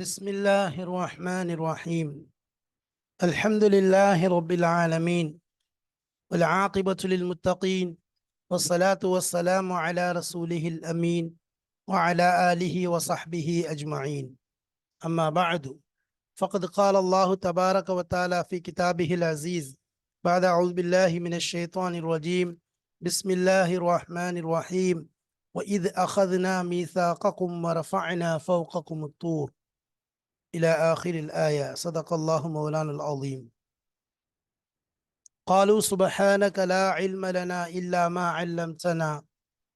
بسم الله الرحمن الرحيم. الحمد لله رب العالمين، والعاقبة للمتقين، والصلاة والسلام على رسوله الأمين وعلى آله وصحبه أجمعين. أما بعد، فقد قال الله تبارك وتعالى في كتابه العزيز بعد أعوذ بالله من الشيطان الرجيم. بسم الله الرحمن الرحيم. وإذ أخذنا ميثاقكم ورفعنا فوقكم الطور إلى آخر الآية. صدق الله مولانا العظيم. قالوا سبحانك لا علم لنا إلا ما علمتنا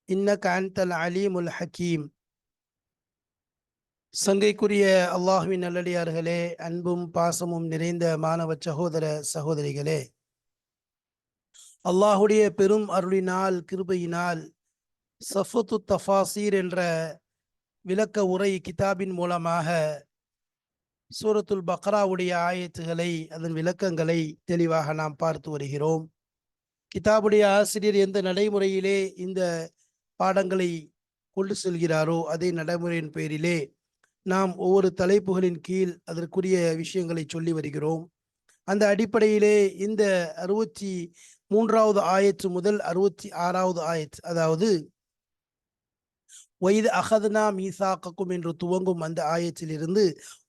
إنك أنت العليم الحكيم. சங்கைக்குரிய அல்லாஹ்வின் நல்லடியார்களே, அன்பும் பாசமும் நிறைந்த மாணவ சகோதர சகோதரிகளே, அல்லாஹுடைய பெரும் அருளினால் கிருபையினால் சஃபத்து தஃபாசீர் என்ற விளக்க உரை கிதாபின் மூலமாக சூரத்துல் பக்ராவுடைய ஆயத்துகளை, அதன் விளக்கங்களை தெளிவாக நாம் பார்த்து வருகிறோம். கிதாபுடைய ஆசிரியர் எந்த நடைமுறையிலே இந்த பாடங்களை கொண்டு செல்கிறாரோ அதே நடைமுறையின் பேரிலே நாம் ஒவ்வொரு தலைப்புகளின் கீழ் அதற்குரிய விஷயங்களை சொல்லி வருகிறோம். அந்த அடிப்படையிலே இந்த 63வது ஆயத்து முதல் 66வது ஆயத்து, அதாவது வைத் அகத்னா மீசாக்கக்கும் என்று துவங்கும் அந்த ஆயத்திலிருந்து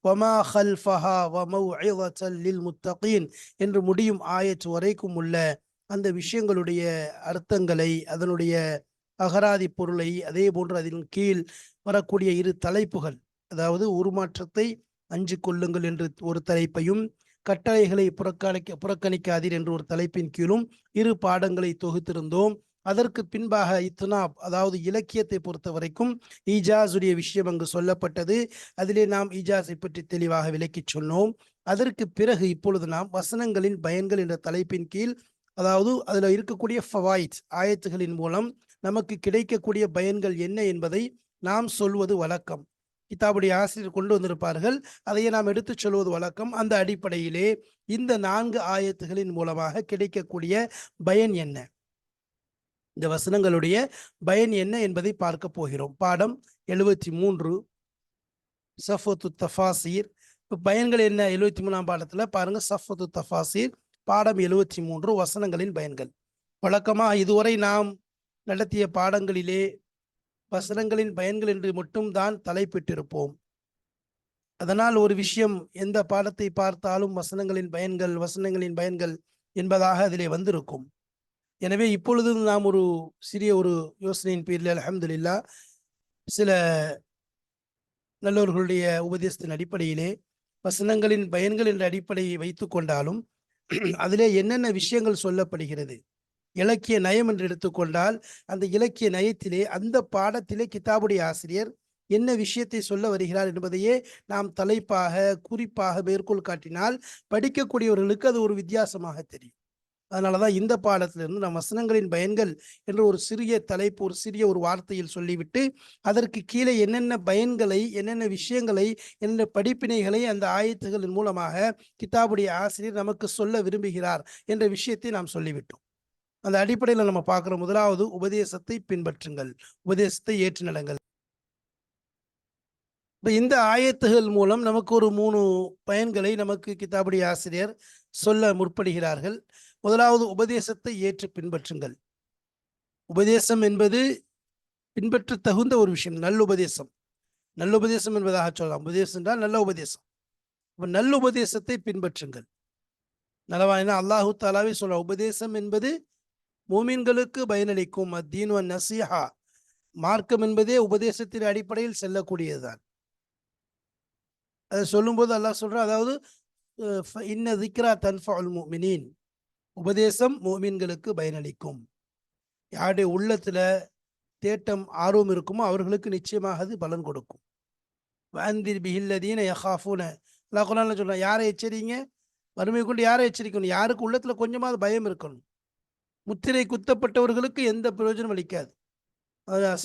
வமா ஹல்ஃபஹா வமௌஇதத்தல் லில் முத்தகீன் என்று முடியும் ஆயத்து வரைக்கும் உள்ள அந்த விஷயங்களுடைய அர்த்தங்களை, அதனுடைய அகராதி பொருளை, அதே போன்று அதன் கீழ் வரக்கூடிய இரு தலைப்புகள், அதாவது உருமாற்றத்தை அஞ்சு கொள்ளுங்கள் என்று ஒரு தலைப்பையும், கட்டளைகளை புறக்கணிக்காதீர் என்று ஒரு தலைப்பின் கீழும் இரு பாடங்களை தொகுத்திருந்தோம். அதற்கு பின்பாக இத்னாப், அதாவது இலக்கியத்தை பொறுத்த வரைக்கும் ஈஜாஸுடைய விஷயம் அங்கு சொல்லப்பட்டது. அதிலே நாம் ஈஜாஸை பற்றி தெளிவாக விளக்கி சொன்னோம். அதற்கு பிறகு இப்பொழுது நாம் வசனங்களின் பயன்கள் என்ற தலைப்பின் கீழ், அதாவது அதில் இருக்கக்கூடிய ஃபவாயித், ஆயத்துகளின் மூலம் நமக்கு கிடைக்கக்கூடிய பயன்கள் என்ன என்பதை நாம் சொல்வது வழக்கம். கிதாபுடைய ஆசிரியர் கொண்டு வந்திருப்பார்கள், அதையே நாம் எடுத்துச் சொல்வது வழக்கம். அந்த அடிப்படையிலே இந்த 4 ஆயத்துகளின் மூலமாக கிடைக்கக்கூடிய பயன் என்ன, இந்த வசனங்களுடைய பயன் என்ன என்பதை பார்க்க போகிறோம். பாடம் 73 சஃபத்து தஃபாசீர். பயன்கள் என்ன? 73ஆம் பாடத்துல பாருங்க, சஃபத்து தஃபாசீர் பாடம் 73 வசனங்களின் பயன்கள். வழக்கமாக இதுவரை நாம் நடத்திய பாடங்களிலே வசனங்களின் பயன்கள் என்று மட்டும் தான் தலைப்பிட்டிருப்போம். அதனால் ஒரு விஷயம், எந்த பாடத்தை பார்த்தாலும் வசனங்களின் பயன்கள் என்பதாக அதிலே வந்திருக்கும். எனவே இப்பொழுது நாம் ஒரு சிறிய ஒரு யோசனையின் பேரில் அல்ஹம்துலில்லாஹ் சில நல்லவர்களுடைய உபதேசத்தின் அடிப்படையிலே வசனங்களின் பயன்கள் என்ற அடிப்படையை வைத்து கொண்டாலும் அதிலே என்னென்ன விஷயங்கள் சொல்லப்படுகிறது, இலக்கிய நயம் என்று எடுத்துக்கொண்டால் அந்த இலக்கிய நயத்திலே, அந்த பாடத்திலே கிதாபுடைய ஆசிரியர் என்ன விஷயத்தை சொல்ல வருகிறார் என்பதையே நாம் தலைப்பாக குறிப்பாக மேற்கோள் காட்டினால் படிக்கக்கூடியவர்களுக்கு அது ஒரு வித்தியாசமாக தெரியும். அதனாலதான் இந்த பாடத்திலிருந்து நாம் வசனங்களின் பயன்கள் என்று ஒரு சிறிய தலைப்பு, ஒரு சிறிய ஒரு வார்த்தையில் சொல்லிவிட்டு அதற்கு கீழே என்னென்ன பயன்களை, என்னென்ன விஷயங்களை, என்னென்ன படிப்பினைகளை அந்த ஆயத்துகளின் மூலமாக கிதாபுடைய ஆசிரியர் நமக்கு சொல்ல விரும்புகிறார் என்ற விஷயத்தை நாம் சொல்லிவிட்டோம். அந்த அடிப்படையில் நம்ம பார்க்கிற முதலாவது, உபதேசத்தை பின்பற்றுங்கள், உபதேசத்தை ஏற்று நடங்கள். இந்த ஆயத்துகள் மூலம் நமக்கு ஒரு 3 பயன்களை நமக்கு கிதாபுடைய ஆசிரியர் சொல்ல முற்படுகிறார்கள். முதலாவது, உபதேசத்தை ஏற்று பின்பற்றுங்கள். உபதேசம் என்பது பின்பற்ற தகுந்த ஒரு விஷயம். நல்லுபதேசம் என்பதாக சொல்லலாம். உபதேசம் என்றால் நல்ல உபதேசம். நல்ல உபதேசத்தை பின்பற்றுங்கள். நலவாயினா அல்லாஹு தாலாவே சொல்ல, உபதேசம் என்பது மூமின்களுக்கு பயனளிக்கும். அத்தீன் வ நசீஹா, மார்க்கம் என்பதே உபதேசத்தின் அடிப்படையில் செல்லக்கூடியதுதான். அதை சொல்லும்போது அல்லாஹ் சொல்றான், அதாவது இன்ன திக்ரா தன்ஃபஉல் முஃமினீன், உபதேசம் மூமின்களுக்கு பயனளிக்கும். யாருடைய உள்ளத்துல தேட்டம், ஆர்வம் இருக்குமோ அவர்களுக்கு நிச்சயமாக அது பலன் கொடுக்கும். வஅன்திர் பிஹில்லதீன யகாஃபூன, அல்லாஹ் குர்ஆன்ல சொல்றான், யாரை எச்சரிங்க, வறுமை கொண்டு யாரை எச்சரிக்கணும்? யாருக்கு உள்ளத்துல கொஞ்சமாவது பயம் இருக்கணும். முத்திரை குத்தப்பட்டவர்களுக்கு எந்த பிரயோஜனம் அளிக்காது.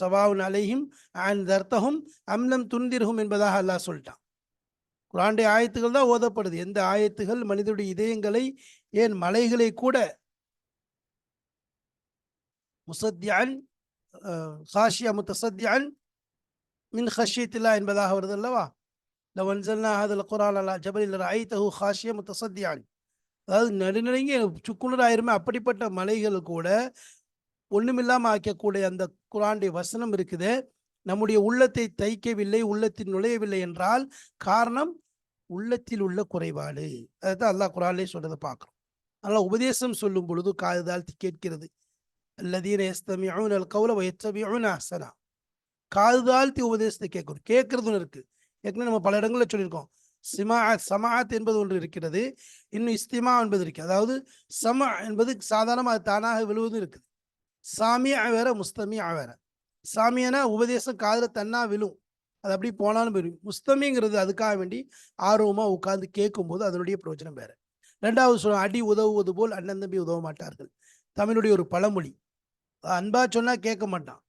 சவாவுன் அலைஹிம் அன்தர்தஹும் அம் லம் துன்திர்ஹும் என்பதாக அல்லாஹ் சொல்லிட்டான். குர்ஆனுடைய ஆயத்துகள் தான் ஓதப்படுது. எந்த ஆயத்துகள் மனிதனுடைய இதயங்களை, ஏன் மலைகளை கூட முசத்தியன் காஷியா முத்தசத்தியன் மின் ஹஷியத்தில்லா என்பதாக வருது அல்லவா? லவ் அன்ஸல்னா ஹாதல் குர்ஆன அலா ஜபலின் லரஅய்தஹு காஷியன் முத்தஸத்தியன். அதாவது நடுநடுங்கி சுக்குநூறாயிருமே அப்படிப்பட்ட மலைகள் கூட ஒண்ணுமில்லாம ஆக்கக்கூடிய அந்த குர்ஆனுடைய வசனம் இருக்குது. நம்முடைய உள்ளத்தை தைக்கவில்லை, உள்ளத்தில் நுழையவில்லை என்றால் காரணம் உள்ளத்தில் உள்ள குறைபாடு. அதுதான் அல்லாஹ் குர்ஆனிலே சொல்றத பார்க்கிறோம். அதனால உபதேசம் சொல்லும் பொழுது காது தாழ்த்தி கேட்கிறது. அல்லதீன யஸ்தமிஊன அல் கௌல வ யத்தபிஊன அஹ்ஸனா. காது தாழ்த்தி உபதேசத்தை கேட்கணும். கேட்கறதுன்னு இருக்கு. ஏற்கனவே நம்ம பல இடங்கள்ல சொல்லியிருக்கோம். சமாஅத் என்பது ஒன்று இருக்கிறது. இன்னும் இஸ்திமா என்பது இருக்கு. அதாவது என்பது சாதாரணமாக அது தானாக விழுவது இருக்குது. சாமியா வேற, முஸ்தமியா வேற. சாமியானா உபதேசம் காதுல தன்னா விழும். அது அப்படி போனாலும் போயிடும். முஸ்தமிங்கிறது அதுக்காக வேண்டி ஆர்வமா உட்கார்ந்து கேட்கும்போது அதனுடைய பிரயோஜனம் வேற. ரெண்டாவது சொல்ல அடி உதவுவது போல் அண்ணன் தம்பி உதவ மாட்டார்கள். தமிழுடைய ஒரு பழமொழி. அன்பா சொன்னா கேட்க மாட்டான்.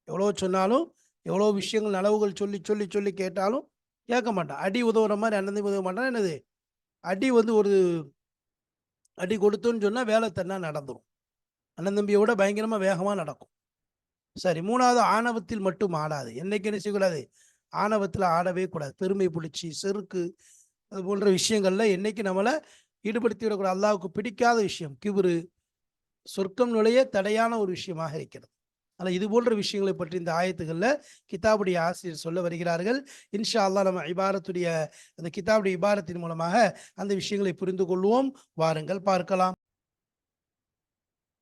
எவ்வளோ சொன்னாலும் எவ்வளோ விஷயங்கள் நலவுகள் சொல்லி சொல்லி சொல்லி கேட்டாலும் கேட்க மாட்டான். அடி உதவுற மாதிரி அண்ணன் தம்பி உதவ மாட்டான். என்னது அடி ஒரு அடி கொடுத்தோன்னு சொன்னா வேலை தன்னா நடந்துரும். அண்ணன் தம்பியோட பயங்கரமா வேகமா நடக்கும். சரி, மூணாவது ஆணவத்தில் மட்டும் ஆடாது. என்னைக்கு என்ன செய்யக்கூடாது? ஆணவத்தில் ஆடவே கூடாது. பெருமை புளிச்சி செருக்கு அது போன்ற விஷயங்கள்ல என்னைக்கு நம்மளை ஈடுபடுத்தி விடக்கூடாது. அல்லாஹ்வுக்கு பிடிக்காத விஷயம் கிபுரு, சொர்க்கம் நுழைய தடையான ஒரு விஷயமாக இருக்கிறது. ஆனால் இது போன்ற விஷயங்களை பற்றி இந்த ஆயத்துகளில் கிதாபுடைய ஆசிரியர் சொல்ல வருகிறார்கள். இன்ஷா அல்லாஹ் நம்ம இபாரத்துடைய அந்த கிதாபுடைய இபாரத்தின் மூலமாக அந்த விஷயங்களை புரிந்து கொள்வோம். வாருங்கள் பார்க்கலாம்.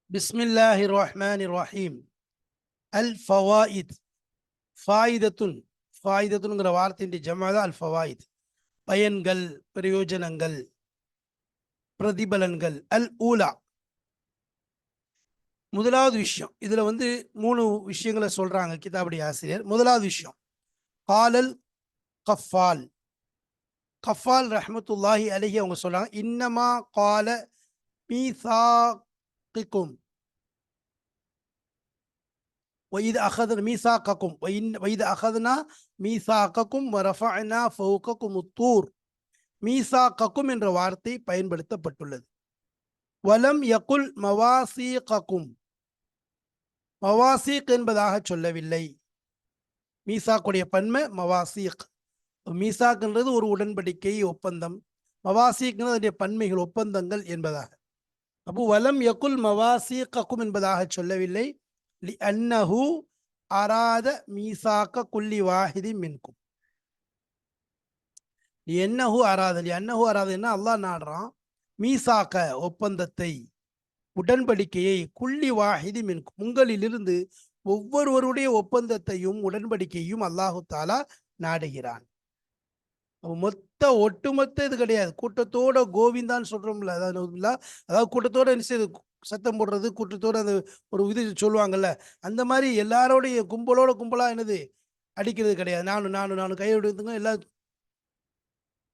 பிஸ்மில்லாஹிர் ரஹ்மானிர் ரஹீம். அல் ஃபவாயித். ஃபாயிதத்துன். ஃபாயிதத்துன்ங்கிற வார்த்தையின் ஜமா தான் அல் ஃபவாயித். பயன்கள், பிரயோஜனங்கள், பிரதிபலன்கள். அல் ஊலா, முதலாவது விஷயம். இதுல 3 விஷயங்களை சொல்றாங்க கிதாபுடைய ஆசிரியர். முதலாவது விஷயம் காலல் கஃபால். கஃபால் ரஹ்மத்துல்லாஹி அலைஹி அவங்க சொல்றாங்க, இன்னமா கால மீசாக்கிக்கும் وإذ أخذنا ميثاقكم وإذ أخذنا ميثاقكم ورفعنا فوقكم الطور. மீசாக்கக்கும் என்ற வார்த்தை பயன்படுத்தப்பட்டுள்ளது. வலம் யகுல் மவாசீகக்கும். மவாசீக் என்பதாக சொல்லவில்லை. மீசாக்குடைய பன்மை மவாசீக். மீசாக்ன்றது ஒரு உடன்படிக்கை, ஒப்பந்தம். மவாசீக்ன்றது அதனுடைய பன்மைகள், ஒப்பந்தங்கள் என்பதாக. அப்போ வலம் யகுல் மவாசீகக்கும் என்பதாக சொல்லவில்லை. லி அன்னஹு அராத மீசாக்க குல்லி வாஹிதி மின்கும். என்னஹு அராத, அன்னஹு அராதன்னா அல்லாஹ் நாடுறான் மீசாக்க ஒப்பந்தத்தை, உடன்படிக்கையை, குல்லி வாஹிதி மின்கும் உங்களிலிருந்து ஒவ்வொருவருடைய ஒப்பந்தத்தையும் உடன்படிக்கையும் அல்லாஹு தாலா நாடுகிறான். ஒட்டுமொத்த இது கிடையாது. கூட்டத்தோட கோவிந்தான்னு சொல்றோம்ல, அதாவது கூட்டத்தோட என்ன செய்யுது, சத்தம் போடுறது, கூட்டத்தோட அந்த ஒரு இது சொல்லுவாங்கல்ல, அந்த மாதிரி எல்லாரோடைய கும்பலோட கும்பலா என்னது அடிக்கிறது கிடையாது. நானும் கையெடுத்துங்க. எல்லாம்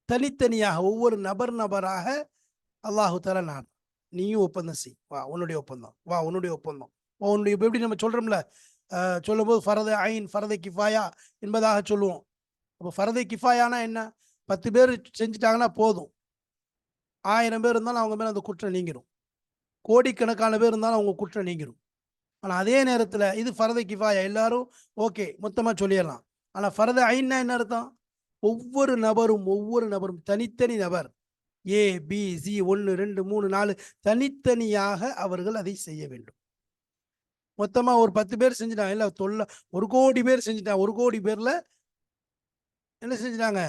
தனித்தனியாக ஒவ்வொரு நபராக அல்லாஹு தாலா நான். நீயும் ஒப்பந்தம் செய், வா உன்னுடைய ஒப்பந்தம், வா உன்னுடைய ஒப்பந்தம், உன்னுடைய எப்படி நம்ம சொல்றோம்ல, சொல்லும் போது ஃபரது ஐன் ஃபரது கிஃபாயா என்பதாக சொல்லுவோம். அப்போ ஃபரது கிஃபாயானா என்ன? 10 பேர் செஞ்சுட்டாங்கன்னா போதும். 1000 பேர் இருந்தாலும் அவங்க மேலே அந்த குற்றம் நீங்கிடும். கோடிக்கணக்கான பேர் இருந்தாலும் அவங்க குற்றம் நீங்கிடும். ஆனால் அதே நேரத்தில் இது ஃபரது கிஃபாயா, எல்லாரும் ஓகே மொத்தமாக சொல்லிடலாம். ஆனால் ஃபரது ஐன்னா என்ன அர்த்தம்? ஒவ்வொரு நபரும் தனித்தனி நபர், ஏ பி சி 1 2 3 4 தனித்தனியாக அவர்கள் அதை செய்ய வேண்டும். மொத்தமா ஒரு 10 பேர் செஞ்சுட்டாங்க, இல்லை 1 கோடி பேர் செஞ்சுட்டாங்க. 1 கோடி பேர்ல என்ன செஞ்சுட்டாங்க?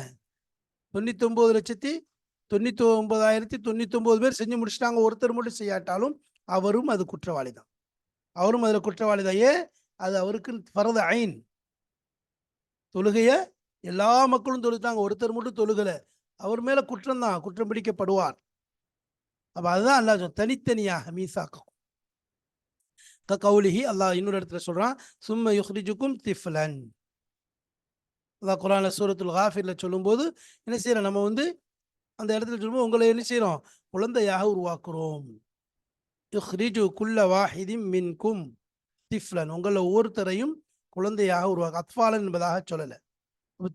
99,99,099 பேர் செஞ்சு முடிச்சுட்டாங்க. ஒருத்தர் மட்டும் செய்யாட்டாலும் அவரும் அது குற்றவாளி தான். அவரும் அதில் குற்றவாளி தான். ஏன்? அது அவருக்கு ஃபரது ஐன். தொழுகைய எல்லா மக்களும் தொழுத்தாங்க, ஒருத்தர் மட்டும் தொழுகலை, அவர் மேல குற்றம் தான், குற்றம் பிடிக்கப்படுவார். அப்ப அதுதான் அல்லாஹ் தனித்தனியாக மீசாக்கும். கவுலிஹி, அல்லாஹ் இன்னொரு இடத்துல சொல்றான், சும்ம யுஹ்ரிஜுக்கும் திஃப்லன். அல்லாஹ் குர்ஆன்ல சூரத்துல் காஃபிர்ல சொல்லும்போது என்ன செய்யறோம், நம்ம அந்த இடத்துல சொல்லும்போது உங்களை என்ன செய்யறோம், குழந்தையாக உருவாக்குறோம். யுஹ்ரிஜு குல்ல வாஹிதின் மின்கும் திஃப்லன், உங்களை ஒவ்வொருத்தரையும் குழந்தையாக உருவாக்கு. அத்ஃபாலன் என்பதாக சொல்லலை.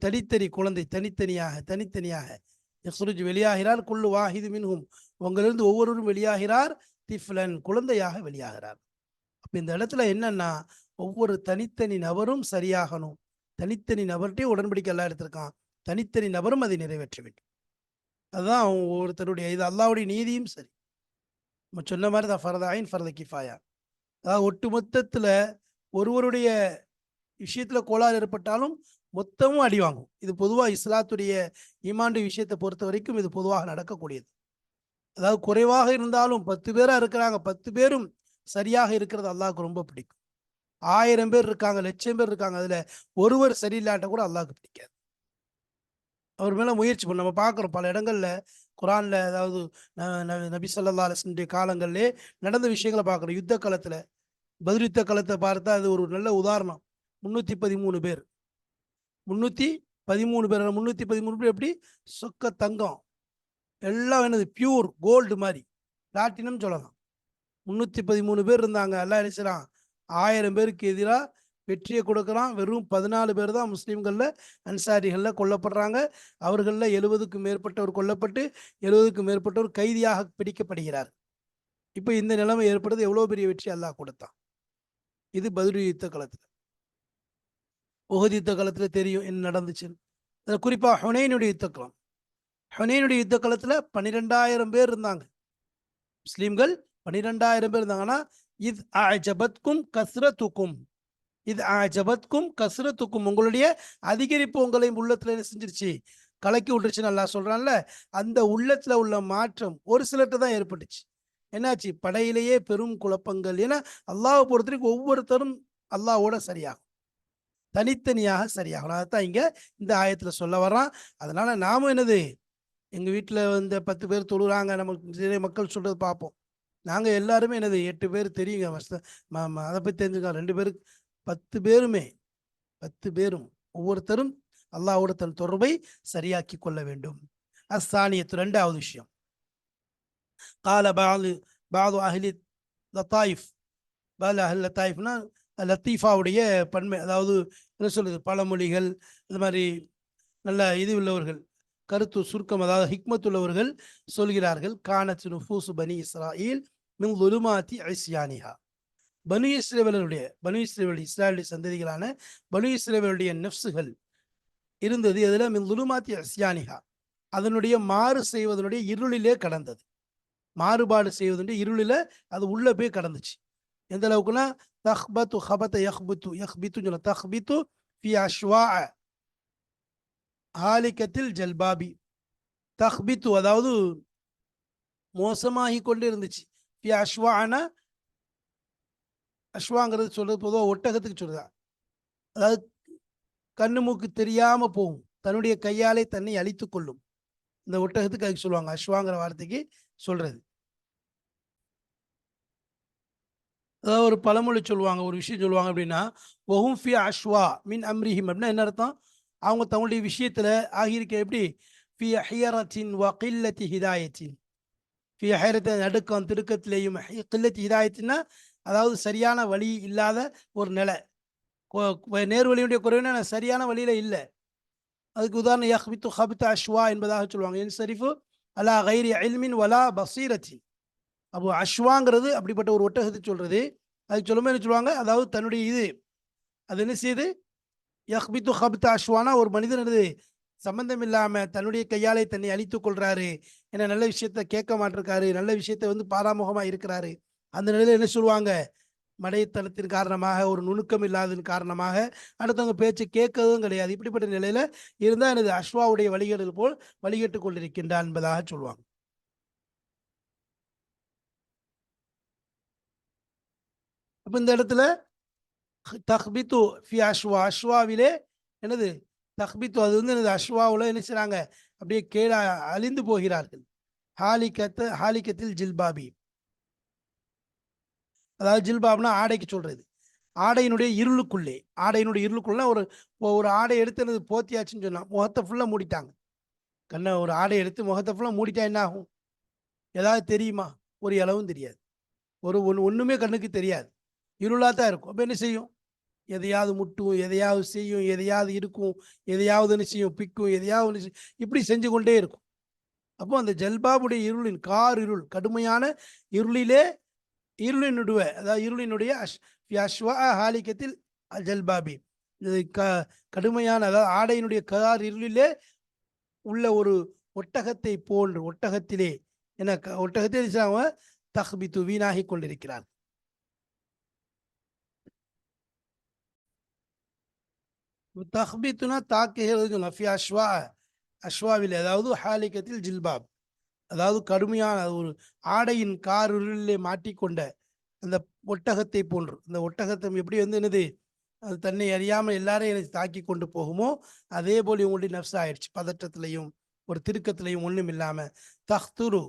தனித்தனி குழந்தை, தனித்தனியாக யஹ்ருஜ் வெளியாகிறார். குல்லு வாஹிது மின்ஹும், உங்களிலிருந்து ஒவ்வொருவரும் வெளியாகிறார். திஃப்லன், குழந்தையாக வெளியாகிறார். அப்ப இந்த இடத்துல என்னன்னா, ஒவ்வொரு தனித்தனி நபரும் சரியாகணும். தனித்தனி நபர்கிட்டே உடன்படிக்கை எல்லாம் எடுத்திருக்கான். தனித்தனி நபரும் அதை நிறைவேற்ற வேண்டும். அதுதான் ஒருத்தருடைய இது அல்லாஹ்வுடைய நீதியும் சரி. நம்ம சொன்ன மாதிரி தான் ஃபர்து ஐன் ஃபர்து கிஃபாயா. அதாவது ஒட்டு மொத்தத்தில் ஒருவருடைய விஷயத்துல கோளாறு ஏற்பட்டாலும் மொத்தமும் அடி வாங்கும். இது பொதுவாக இஸ்லாத்துடைய ஈமாண்டு விஷயத்தை பொறுத்த வரைக்கும் இது பொதுவாக நடக்கக்கூடியது. அதாவது குறைவாக இருந்தாலும் 10 பேரா இருக்கிறாங்க, 10 பேரும் சரியாக இருக்கிறது அல்லாஹ்வுக்கு ரொம்ப பிடிக்கும். 1000 பேர் இருக்காங்க, 1,00,000 பேர் இருக்காங்க, அதுல ஒருவர் சரியில்லாட்ட கூட அல்லாஹ்வுக்கு பிடிக்காது. அவர் மேல முயற்சி பண்ண நம்ம பார்க்குறோம் பல இடங்கள்ல குரான்ல. அதாவது நபி ஸல்லல்லாஹு அலைஹி வஸல்லம் காலங்களிலே நடந்த விஷயங்களை பார்க்குறோம். யுத்த காலத்துல பத்ர் யுத்த காலத்தை பார்த்தா அது ஒரு நல்ல உதாரணம். 313 பேர் 313 பேர் 313 பேர் எப்படி சொக்க தங்கம், எல்லாம் என்னது பியூர் கோல்டு மாதிரி, பிளாட்டினம் சொல்லலாம். 313 பேர் இருந்தாங்க. எல்லாம் என்ன செய்யறான், 1000 பேருக்கு எதிராக வெற்றியை கொடுக்குறான். வெறும் 14 பேர் தான் முஸ்லீம்களில் அன்சாரிகளில் கொல்லப்படுறாங்க. அவர்களில் 70க்கும் மேற்பட்டவர் கொல்லப்பட்டு 70க்கும் மேற்பட்டவர் கைதியாக பிடிக்கப்படுகிறார். இப்போ இந்த நிலைமை ஏற்படுது. எவ்வளோ பெரிய வெற்றி அல்லாஹ் கொடுத்தான். இது பத்ர் யுத்த காலத்தில். உஹது யுத்த காலத்தில் தெரியும் என்ன நடந்துச்சுன்னு. அதில் குறிப்பாக ஹுனைனுடைய யுத்த காலம். ஹுனைனுடைய யுத்த காலத்தில் 12,000 பேர் இருந்தாங்க முஸ்லீம்கள். 12,000 பேர் இருந்தாங்கன்னா இது அஜபத்கும் கஸ்ரத்துக்கும், இது அஜபத்கும் கஸ்ரத்துக்கும், உங்களுடைய அதிகரிப்பு உங்களை உள்ளத்துல என்ன செஞ்சிருச்சு, கலக்கி விட்டுருச்சுன்னு அல்லாஹ் சொல்றான்ல. அந்த உள்ளத்துல உள்ள மாற்றம் ஒரு சிலர்கிட்ட தான் ஏற்பட்டுச்சு. என்னாச்சு, படையிலேயே பெரும் குழப்பங்கள். ஏன்னா அல்லாஹ்வை பொறுத்த வரைக்கும் ஒவ்வொருத்தரும் அல்லாஹ்வோட சரியாகும், தனித்தனியாக சரியாகணும். அதான் இங்க இந்த ஆயத்துல சொல்ல வர்றான். அதனால நாமும் என்னது, எங்க வீட்டுல வந்து 10 பேர் தொழுறாங்க, நமக்கு நிறைய மக்கள் சொல்றது பார்ப்போம். நாங்க எல்லாருமே என்னது 8 பேர் தெரியுங்க, அதை பத்தி தெரிஞ்சுக்கலாம். 2 பேருக்கு 10 பேருமே 10 பேரும் ஒவ்வொருத்தரும் அல்லாஹ்வோட தன் தொடர்பை சரியாக்கி கொள்ள வேண்டும். அஸ்ஸானியத்து, 2வது விஷயம். கால பாது அஹ்லி லத்தாயிஃப், பால அஹ்லி லத்தாயிஃப்னா லத்தீஃபாவுடைய பன்மை. அதாவது என்ன சொல்றது, பழமொழிகள் இது மாதிரி நல்ல இது உள்ளவர்கள், கருத்து சுருக்கம், அதாவது ஹிக்மத் உள்ளவர்கள் சொல்கிறார்கள். கானத் நுஃபூசு பனி இஸ்ராயில் மின் லுலுமாத்தி இஸ்யானிஹா, பனு இஸ்ரேலுடைய சந்ததிகளான பனு இஸ்ரேலுடைய நெஃப்ஸுகள் இருந்தது எதுல, மின் லுலுமாத்தி இஸ்யானிஹா, அதனுடைய மாறு செய்வதனுடைய இருளிலே கடந்தது. மாறுபாடு செய்வதனுடைய இருளில அது உள்ள போய் கடந்துச்சு. எந்த அளவுக்குன்னா தஹ்பத்து ஹபத யஹ்புத்து யஹ்பித்து சொல்ல, தஹ்பித்து ஃபி அஷ்வா ஹாலிகத்தில் ஜல்பாபி. தஹ்பித்து அதாவது மோசமாகி கொண்டு இருந்துச்சு. ஃபி அஷ்வானா, அஷ்வாங்கிறது சொல்றது பொதுவாக ஒட்டகத்துக்கு சொல்றதா, அதாவது கண்ணு மூக்கு தெரியாம போகும், தன்னுடைய கையாலே தன்னை அழித்துக் கொள்ளும். இந்த ஒட்டகத்துக்கு அதுக்கு சொல்லுவாங்க, அஷ்வாங்கிற வார்த்தைக்கு சொல்றது. அதாவது ஒரு பழமொழி சொல்லுவாங்க, ஒரு விஷயம் சொல்லுவாங்க அப்படின்னா, ஒஹும் ஃபி அஷ்வா மின் அம்ரிஹிம் அப்படின்னா என்ன அர்த்தம், அவங்க தங்களுடைய விஷயத்துல ஆகியிருக்க எப்படி, ஃபி ஹியரத்தின் வ கில்லத்தி ஹிதாயத்தின், ஃபி ஹைரத்தின் நடுக்கம் திருக்கத்திலேயும், கில்லத்தி ஹிதாயத்தின்னா அதாவது சரியான வழி இல்லாத ஒரு நிலை, நேர்வழியுடைய குறைவுனா சரியான வழியில இல்லை. அதுக்கு உதாரணம் யஹ்பித்து ஹபித்த அஷ்வா என்பதாக சொல்லுவாங்க. என் சரிஃபு அலா கைரி இல்மின் வலா பசீரத்தின். அப்போ அஷ்வாங்கிறது அப்படிப்பட்ட ஒரு ஒட்டகத்தை சொல்றது. அதுக்கு சொல்லும்போது என்ன சொல்லுவாங்க, அதாவது தன்னுடைய இது அது என்ன செய்யுது, யஹ்பித்து ஹபித்த அஷ்வானா ஒரு மனிதன் என்னது சம்பந்தம் இல்லாம தன்னுடைய கையாலே தன்னை அழித்துக் கொள்றாரு, என்ன நல்ல விஷயத்த கேட்க மாட்டிருக்காரு, நல்ல விஷயத்த வந்து பாராமுகமா இருக்கிறாரு. அந்த நிலையில என்ன சொல்லுவாங்க, மடைத்தனத்தின் காரணமாக, ஒரு நுணுக்கம் இல்லாததன் காரணமாக அடுத்தவங்க பேச்சு கேட்கறதும் கிடையாது. இப்படிப்பட்ட நிலையில இருந்தா எனது அஷ்வாவுடைய வழிகேடுகள் போல் வழிகேட்டு கொண்டிருக்கின்றான் என்பதாக சொல்லுவாங்க. அப்ப இந்த இடத்துல தஹ்பித்து ஃபி அஷ்வா, அஷ்வாவிலே என்னது தஹ்பித்து, அது வந்து எனது அஷ்வாவில் என்ன செய்றாங்க, அப்படியே கீழே அழிந்து போகிறார்கள். ஹாலிகத்தில் ஜில்பாபி, அதாவது ஜில்பாப்னா ஆடைக்கு சொல்றது. ஆடையினுடைய இருளுக்குள்ளே, ஆடையினுடைய இருளுக்குள்ள ஒரு ஒரு ஆடை எடுத்து எனது போத்தியாச்சுன்னு சொன்னா, முகத்தை ஃபுல்லா மூடிட்டாங்க. கண்ணை ஒரு ஆடை எடுத்து முகத்தை ஃபுல்லா மூடிட்டா என்ன ஆகும், ஏதாவது தெரியுமா, ஒரு இளவும் தெரியாது, ஒண்ணுமே கண்ணுக்கு தெரியாது, இருளா தான் இருக்கும். அப்ப என்ன செய்யும், எதையாவது முட்டும், எதையாவது செய்யும், எதையாவது இருக்கும், எதையாவது என்ன செய்யும், பிக்கும், எதையாவது இப்படி செஞ்சு கொண்டே இருக்கும். அப்போ அந்த ஜல்பாபுடைய இருளின் கார் இருள், கடுமையான இருளிலே, இருளினுடைய அதாவது இருளினுடைய அஷ்வா ஹாலிகத்தில் ஜல்பாபி, இது கடுமையான அதாவது ஆடையினுடைய கார் இருளிலே உள்ள ஒரு ஒட்டகத்தை போன்று ஒட்டகத்திலே என ஒட்டகத்தை அவங்க தஹ்பித்து வீணாகி கொண்டிருக்கிறார். தஹ்பித்துனா தாக்குகிறது அஷ்வா, அஷ்வாவில் அதாவது ஹாலிகத்தில் ஜில்பாப், அதாவது கடுமையான ஒரு ஆடையின் காரிலே மாட்டிக்கொண்ட அந்த ஒட்டகத்தை போன்று. இந்த ஒட்டகத்தை எப்படி வந்து என்னது அது தன்னை அறியாமல் எல்லாரையும் எனக்கு தாக்கி கொண்டு போகுமோ அதே போல் இவங்களுடைய நப்ஸ் ஆயிடுச்சு. பதற்றத்திலையும் ஒரு திருக்கத்திலையும் ஒன்றும் இல்லாம தஹ்துரு.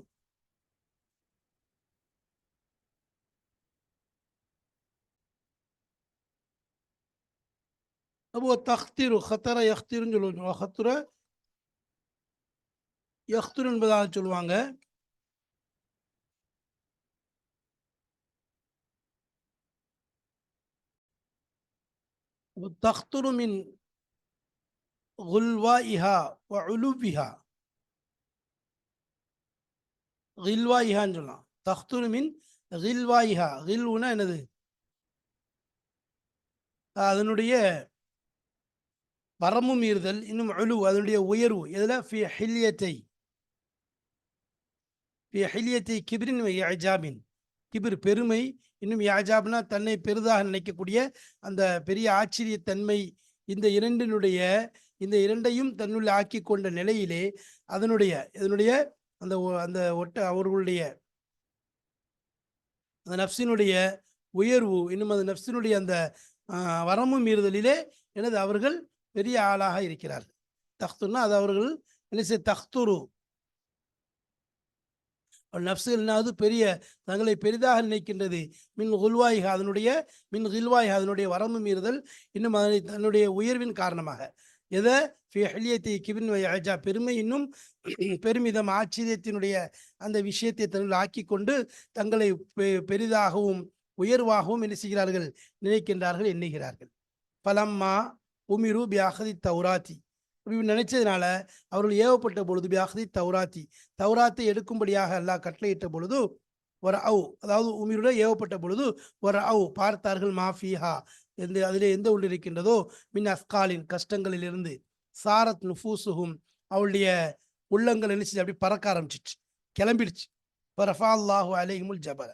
அப்போ தஹ்திரு ஹத்தர யஹ்திருன்னு சொல்லுவாங்க. ஹத்துர யஹ்துர் என்பதாக சொல்லுவாங்க. தஹ்துரு மின் குல்வாஇஹா வ உலுவிஹா. கில்வாயிஹான்னு சொல்லலாம். தஹ்துரு மின் கில்வாயிஹா. கில்வுனா என்னது? அதனுடைய வரம்பு மீறுதல். இன்னும் உலு அதனுடைய உயர்வு. எதுல? ஃபி ஹில்யத்தை, ஃபி ஹில்யத்தை கிபிரின் வ இஅஜாபின். கிபிர் பெருமை, இன்னும் இஅஜாப்னா தன்னை பெரிதாக நினைக்கக்கூடிய அந்த பெரிய ஆச்சரியத்தன்மை. இந்த இரண்டினுடைய இந்த இரண்டையும் தன்னுள் ஆக்கி கொண்ட நிலையிலே அதனுடைய இதனுடைய அந்த அந்த அவர்களுடைய அந்த நப்சினுடைய உயர்வு, இன்னும் அந்த நப்சினுடைய அந்த வரம்பு மீறுதலிலே எனது அவர்கள் பெரிய ஆளாக இருக்கிறார்கள். தஹ்துன்னா அது அவர்கள் என்ன செய்ய தஹ்துரு நப்சுகள்னாவது பெரிய தங்களை பெரிதாக நினைக்கின்றது. மின் குல்வாயிகா அதனுடைய மின் கில்வாயிகா அதனுடைய வரம்பு மீறுதல், இன்னும் அதனை தன்னுடைய உயர்வின் காரணமாக. எதை? ஃபி ஹில்யத்தி கிபின் வ இஅஜா பெருமை, இன்னும் பெருமிதம் ஆச்சரியத்தினுடைய அந்த விஷயத்தை தன்னுள் ஆக்கி கொண்டு தங்களை பெரிதாகவும் உயர்வாகவும் என்ன செய்கிறார்கள்? நினைக்கின்றார்கள், எண்ணுகிறார்கள். பலம்மா உமிரு பியாஹதி தௌராத்தி. நினைச்சதுனால அவர்கள் ஏவப்பட்ட பொழுது பியாஹதி தௌராத்தி தௌராத்தை எடுக்கும்படியாக அல்லாஹ் கட்டளையிட்ட பொழுது ஒரு அவு அதாவது உமிருட ஏவப்பட்ட பொழுது ஒரு அவு பார்த்தார்கள் மாஃபிஹா அதிலே எந்த ஒன்று இருக்கின்றதோ மின் அஸ்காலின் கஷ்டங்களிலிருந்து சாரத் நுஃபூசுகும் அவளுடைய உள்ளங்கள் நினைச்சு அப்படி பறக்க ஆரம்பிச்சிச்சு, கிளம்பிடுச்சு. ரஃபா அல்லாஹு அலைஹிமுல் ஜபல.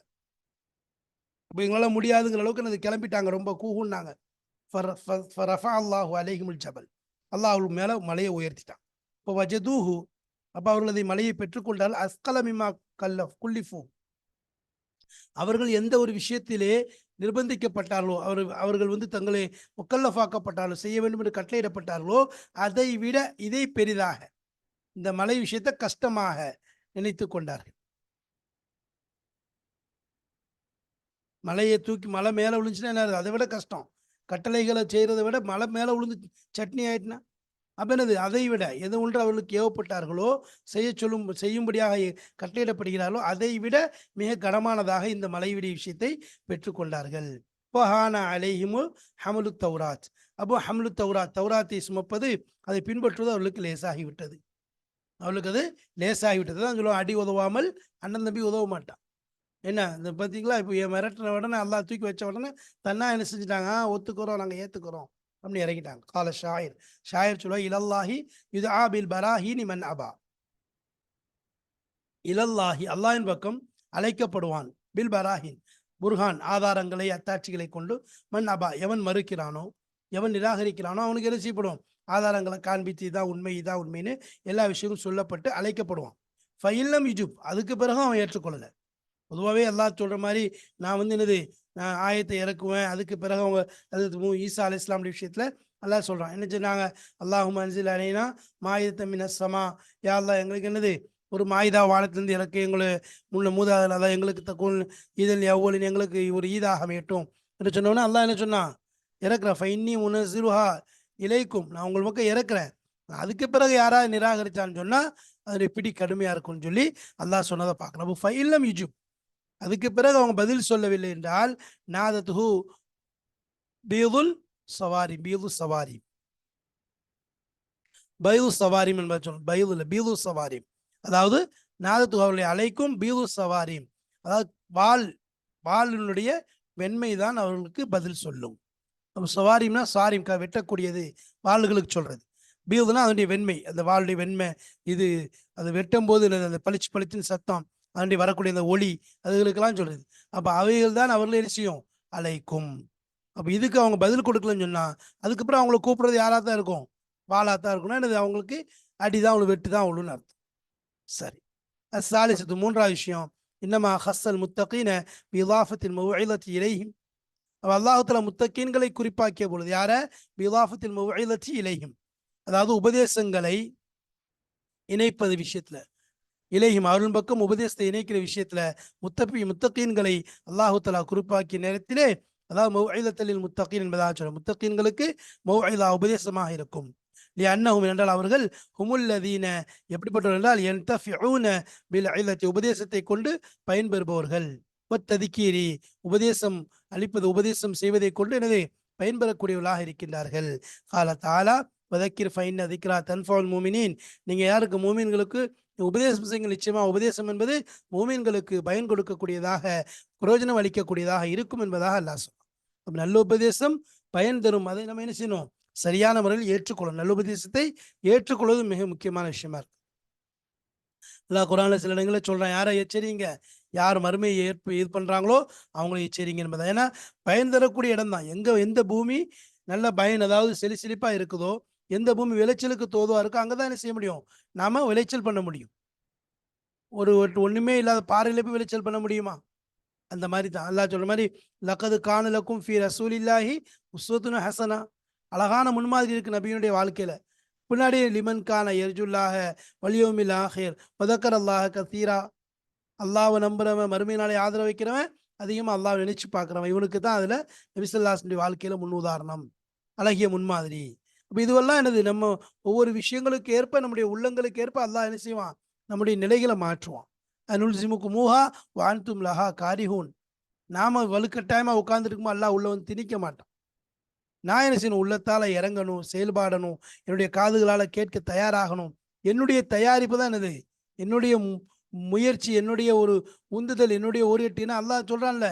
இப்போ எங்களால் முடியாதுங்கிற அளவுக்கு அது கிளம்பிட்டாங்க, ரொம்ப கூகுன்னாங்க. ரஃபா அல்லாஹு அலைஹிமுல் ஜபல். அல்லாஹ் அவர்கள் மேலே மலையை உயர்த்திட்டான். இப்போ வஜதூஹு அப்போ அவர்கள் அதை மலையை பெற்றுக்கொண்டால் அஸ்கலமிமா குல்லிஃபு அவர்கள் எந்த ஒரு விஷயத்திலே நிர்பந்திக்கப்பட்டார்களோ அவர்கள் வந்து தங்களை முக்கல்லஃபாக்கப்பட்டாலோ செய்ய வேண்டும் என்று கட்டளையிடப்பட்டார்களோ அதை விட இதை பெரிதாக இந்த மலை விஷயத்தை கஷ்டமாக நினைத்து கொண்டார்கள். மலையை தூக்கி மலை மேலே விழுந்துச்சுன்னா என்ன? அதை விட கஷ்டம். கட்டளைகளை செய்கிறதை விட மலை மேலே விழுந்து சட்னி ஆயிட்டுனா அப்போ என்னது? அதை விட எது ஒன்று அவர்களுக்கு ஏவப்பட்டார்களோ செய்யும்படியாக கட்டளையிடப்படுகிறார்களோ அதை விட மிக கனமானதாக இந்த மலைவிடி விஷயத்தை பெற்றுக்கொண்டார்கள். பொஹானா அலைஹிமு ஹமலு தௌராத். அப்போ ஹம்லு தௌராத் தௌராத்தை சுமப்பது அதை பின்பற்றுவது அவர்களுக்கு லேசாகிவிட்டது. அவளுக்கு அது லேசாகிவிட்டது தான் சொல்லுவோம். அடி உதவாமல் அண்ணன் தம்பி உதவ மாட்டான். என்ன இந்த பார்த்தீங்களா? இப்போ மிரட்டின உடனே அல்லாஹ் தூக்கி வச்ச உடனே தன்னா என்ன செஞ்சுட்டாங்க? ஒத்துக்கிறோம், நாங்கள் ஏற்றுக்கிறோம் அப்படின்னு இறங்கிட்டாங்க. கால ஷாயர் ஷாயர் சொல்லுவா இலல்லாஹி இது ஆபில் பராஹினி மன் அபா. இலல்லாஹி அல்லாஹின் பக்கம் அழைக்கப்படுவான். பில் பராஹின் புர்ஹான் ஆதாரங்களை அத்தாட்சிகளை கொண்டு. மன் அபா எவன் மறுக்கிறானோ எவன் நிராகரிக்கிறானோ அவனுக்கு என்ன செய்யப்படும்? ஆதாரங்களை காண்பித்து இதான் உண்மை இதான் உண்மைன்னு எல்லா விஷயங்களும் சொல்லப்பட்டு அழைக்கப்படுவான். ஃபைல்லம் யுஜுப் அதுக்கு பிறகு அவன் ஏற்றுக்கொள்ளலை. பொதுவாகவே அல்லாஹ் சொல்கிற மாதிரி நான் வந்து என்னது நான் ஆயத்தை இறக்குவேன் அதுக்கு பிறகு அவங்க அது ஈசா அலி இஸ்லாமுடைய விஷயத்தில் அல்லாஹ் சொல்கிறான். என்ன சொன்னாங்க? அல்லாஹும் அன்சில் அலைனா மாயுத மினஸ்ஸமா. யா அல்லாஹ் எங்களுக்கு என்னது ஒரு மாயுதா வானத்திலிருந்து இறக்கு எங்களை முன்ன மூதாதில் அதான் எங்களுக்கு தக்குள் ஈதல் எவ்வளவு எங்களுக்கு ஒரு ஈதாக அமையட்டும் என்று சொன்னோன்னே அல்லாஹ் என்ன சொன்னான்? இறக்குறேன். ஃபைன்னி முனசிருஹா இலைக்கும் நான் உங்கள் பக்கம் இறக்குறேன். அதுக்கு பிறகு யாராவது நிராகரிச்சான்னு சொன்னால் அதனுடைய பிடி கடுமையாக இருக்கும்னு சொல்லி அல்லாஹ் சொன்னதை பார்க்கலாம். அப்போ ஃபைல்லம் யுஜுப் அதுக்கு பிறகு அவங்க பதில் சொல்லவில்லை என்றால் நாதத்துஹு பீதுல் சவாரி பீது சவாரி பைது சவாரிம் என்பதை சொல்லணும். பைதுல பீது சவாரிம் அதாவது நாதத்து அவர்களை அழைக்கும் பீது சவாரிம் அதாவது வாளினுடைய வெண்மைதான் அவர்களுக்கு பதில் சொல்லும். சவாரிம்னா சாரிம் வெட்டக்கூடியது வாள்களுக்கு சொல்றது. பீதுனா அதனுடைய வெண்மை, அந்த வாளுடைய வெண்மை, இது அது வெட்டும் போது அந்த பளிச்சு பளிச்சுன்னு சத்தம், அதனுடைய வரக்கூடிய அந்த ஒளி, அதுகளுக்கெல்லாம் சொல்றது. அப்ப அவைகள் தான் அவர்களே என்ன செய்யும், அலைக்கும். அப்ப இதுக்கு அவங்க பதில் கொடுக்கலன்னு சொன்னா, அதுக்கப்புறம் அவங்கள கூப்பிடுறது யாரா தான் இருக்கும், வாளா தான் இருக்கும்னா என்னது, அவங்களுக்கு அடிதான், அவங்களுக்கு வெட்டு தான் விழுன்னு அர்த்தம். சரி. அஸ்ஸாலிஸத்து மூன்றாவது விஷயம், இன்னமா ஹஸ்ஸல் முத்தகீன பிஇதாஃபத்தில் மவ்இலத்தி இலைஹிம். அல்லாஹ் தஆலா முத்தகீன்களை குறிப்பாக்கிய பொழுது யார, பிஇதாஃபத்தில் மவ்இலத்தி இலைஹிம், அதாவது உபதேசங்களை இணைப்பது விஷயத்துல, இலைஹிம் அவர்கள் பக்கம் உபதேசத்தை இணைக்கிற விஷயத்துல முத்தகீன்களை அல்லாஹு தஆலா குறிப்பாக்கிய நேரத்திலே, அதாவது மவ்இலத்தல் முத்தகீன் என்பதாக சொல்ல, முத்தகீன்களுக்கு மவ்இலா உபதேசமாக இருக்கும். லிஅன்னஹும் என்றால் அவர்கள், ஹுமுல்லதீன எப்படிப்பட்டவர்கள் என்றால், யன்தஃபிஊன பில்இலத்தி உபதேசத்தை கொண்டு பயன்பெறுபவர்கள், வத்ததிகீரி உபதேசம் அளிப்பது, உபதேசம் செய்வதை கொண்டு எனது பயன்பெறக்கூடியவர்களாக இருக்கின்றார்கள். கால தஆலா வதக்கிர் ஃபைன்ன திக்ரா தன்ஃபவுல் மூமினீன். நீங்க யாருக்கு, மூமின்களுக்கு உபதேசம் செய்யுங்கள், நிச்சயமா உபதேசம் என்பது மூமின்களுக்கு பயன் கொடுக்கக்கூடியதாக, பிரயோஜனம் அளிக்கக்கூடியதாக இருக்கும் என்பதாக அல்லாஹ் சொல்றான். அப்ப நல்ல உபதேசம் பயன் தரும், அதை நம்ம என்ன செய்யணும், சரியான முறையில் ஏற்றுக்கொள்ளணும். நல்ல உபதேசத்தை ஏற்றுக்கொள்வது மிக முக்கியமான விஷயமா இருக்கு. அல்லாஹ் குர்ஆன்ல சில இடங்களில் சொல்றான், யாரை எச்சரிங்க, யார் மறுமையை இது பண்றாங்களோ அவங்கள எச்சரிங்க என்பதா. ஏன்னா பயன் தரக்கூடிய இடம் தான், எந்த பூமி நல்ல பயன், அதாவது செழிப்பா இருக்குதோ, எந்த பூமி விளைச்சலுக்கு தோதுவா இருக்கோ, அங்கதான் என்ன செய்ய முடியும், நாம விளைச்சல் பண்ண முடியும். ஒண்ணுமே இல்லாத பாறையில போய் விளைச்சல் பண்ண முடியுமா? அந்த மாதிரி தான் அல்லாஹ் சொல்ற மாதிரி, லக்கது கான லக்கும் ஃபீ ரசூலில்லாஹி உஸ்வத்துன் ஹஸனா, அழகான முன்மாதிரி இருக்கு நபியினுடைய வாழ்க்கையில. பின்னாடி லிமன் கான யர்ஜுல்லாஹ வல் யௌமில் ஆஹிர் வதக்கரல்லாஹ கதீரா, அல்லாஹ்வை நம்புறவன், மறுமை நாளை ஆதரவு வைக்கிறவன், அதிகமா அல்லாஹ்வை நினைச்சு பார்க்கிறவன், இவனுக்கு தான் அதுல நபி ஸல்லல்லாஹு அலைஹி வஸல்லம் வாழ்க்கையில முன் உதாரணம், அழகிய முன்மாதிரி. அப்ப இதுவெல்லாம் என்னது, நம்ம ஒவ்வொரு விஷயங்களுக்கு ஏற்ப, நம்முடைய உள்ளங்களுக்கு ஏற்ப அல்லாஹ் என்ன செய்வான், நம்முடைய நிலைகளை மாற்றுவான். அனுல்சிமுக்குமூஹா வ அன்தும் லஹா காரிஹூன். நாம வலுக்கட்டாயமா உட்கார்ந்துருக்குமோ அல்லாஹ் உள்ள வந்து திணிக்க மாட்டான். நான் என்ன செய்யணும், உள்ளத்தால இறங்கணும், செயல்பாடணும், என்னுடைய காதுகளால கேட்க தயாராகணும். என்னுடைய தயாரிப்பு தான் என்னது, என்னுடைய முயற்சி, என்னுடைய ஒரு உந்துதல், என்னுடைய ஒரு எட்டினா அல்லாஹ் சொல்றான்ல,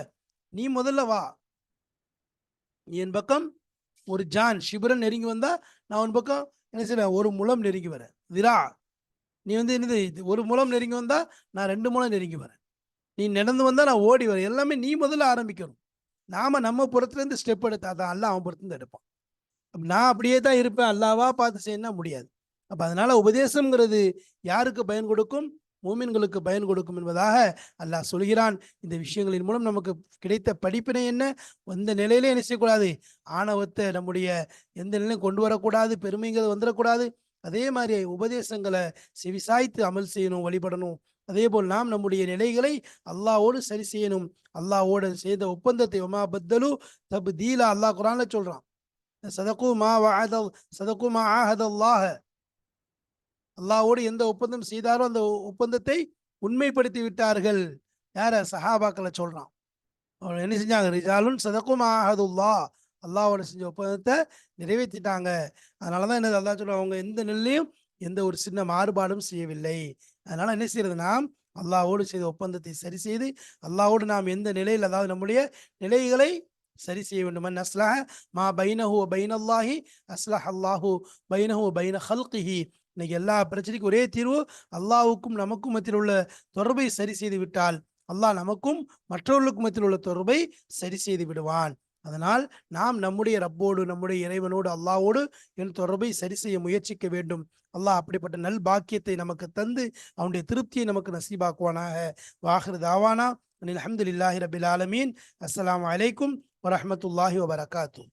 நீ முதல்ல வா, நீ என் பக்கம் ஒரு ஜான் ஷிபரன் நெருங்கி வந்தா, நான் உன் பக்கம் என்ன செய்வேன், ஒரு முழம் நெருங்கி வரேன். திரா, நீ வந்து என்னது, ஒரு முழம் நெருங்கி வந்தா நான் 2 முழம் நெருங்கி வரேன். நீ நடந்து வந்தா நான் ஓடி வரேன். எல்லாமே நீ முதல்ல ஆரம்பிக்கணும். நாம நம்ம புறத்துல இருந்து ஸ்டெப் எடுத்தா தான் அல்லாஹ் அவன் புறத்துல இருந்து எடுப்பான். நான் அப்படியே தான் இருப்பேன், அல்லாவா பார்த்து செய்யணும்னா முடியாது. அப்ப அதனால உபதேசம்ங்கிறது யாருக்கு பயன் கொடுக்கும், மூமின்களுக்கு பயன் கொடுக்கும் என்பதாக அல்லாஹ் சொல்கிறான். இந்த விஷயங்களின் மூலம் நமக்கு கிடைத்த படிப்பினை என்ன, எந்த நிலையிலே என்ன செய்யக்கூடாது, ஆணவத்தை நம்முடைய எந்த நிலையும் கொண்டு வரக்கூடாது, பெருமைங்கிறது வந்துடக்கூடாது. அதே மாதிரி உபதேசங்களை செவிசாய்த்து அமல் செய்யணும், வழிபடணும். அதே போல் நாம் நம்முடைய நிலைகளை அல்லாஹ்வோடு சரி செய்யணும். அல்லாஹ்வோடு செய்த ஒப்பந்தத்தை ஒமா பத்தலு தப்தீலா, அல்லாஹ் குர்ஆன்ல சொல்றான். சதகு மா வஅத சதகு மா ஆஹதல்லாஹ, அல்லாஹ்வோடு எந்த ஒப்பந்தம் செய்தாரோ அந்த ஒப்பந்தத்தை உண்மைப்படுத்தி விட்டார்கள். யார, சஹாபாக்களை சொல்றான். அவங்க என்ன செஞ்சாங்க, ரிஜாலுன் சதகு மா ஆஹதுல்லாஹ், அல்லாஹ்வோட செஞ்ச ஒப்பந்தத்தை நிறைவேற்றிட்டாங்க. அதனால தான் என்னது, அல்லாஹ் சொல்றான், அவங்க எந்த நிலையிலும் எந்த ஒரு சின்ன மாறுபாடும் செய்யவில்லை. அதனால என்ன செய்யறது, நாம் அல்லாஹ்வோடு செய்த ஒப்பந்தத்தை சரி செய்து, அல்லாஹ்வோடு நாம் எந்த நிலையில், அதாவது நம்முடைய நிலைகளை சரி செய்ய வேண்டும். மன் அஸ்லஹ மா பைனஹு வ பைனல்லாஹி அஸ்லஹ அல்லாஹு பைனஹு வ பைன ஹல்கிஹி. இன்னைக்கு எல்லா பிரச்சனைக்கும் ஒரே தீர்வு, அல்லாஹ்வுக்கும் நமக்கும் மத்தியில் உள்ள தொடர்பை சரி செய்து விட்டால், அல்லாஹ் நமக்கும் மற்றவர்களுக்கும் மத்தியில் உள்ள தொடர்பை சரி செய்து விடுவான். அதனால் நாம் நம்முடைய ரப்போடு, நம்முடைய இறைவனோடு, அல்லாஹ்வோடு என் தொடர்பை சரி செய்ய முயற்சிக்க வேண்டும். அல்லாஹ் அப்படிப்பட்ட நல் பாக்கியத்தை நமக்கு தந்து அவனுடைய திருப்தியை நமக்கு நசீபாக்குவானாக. வாஹிரு தாவானா அனில் அல்ஹம்துலில்லாஹி ரபில் ஆலமீன். அஸ்ஸலாமு அலைக்கும் வரஹ்மத்துல்லாஹி வபரகாத்துஹு.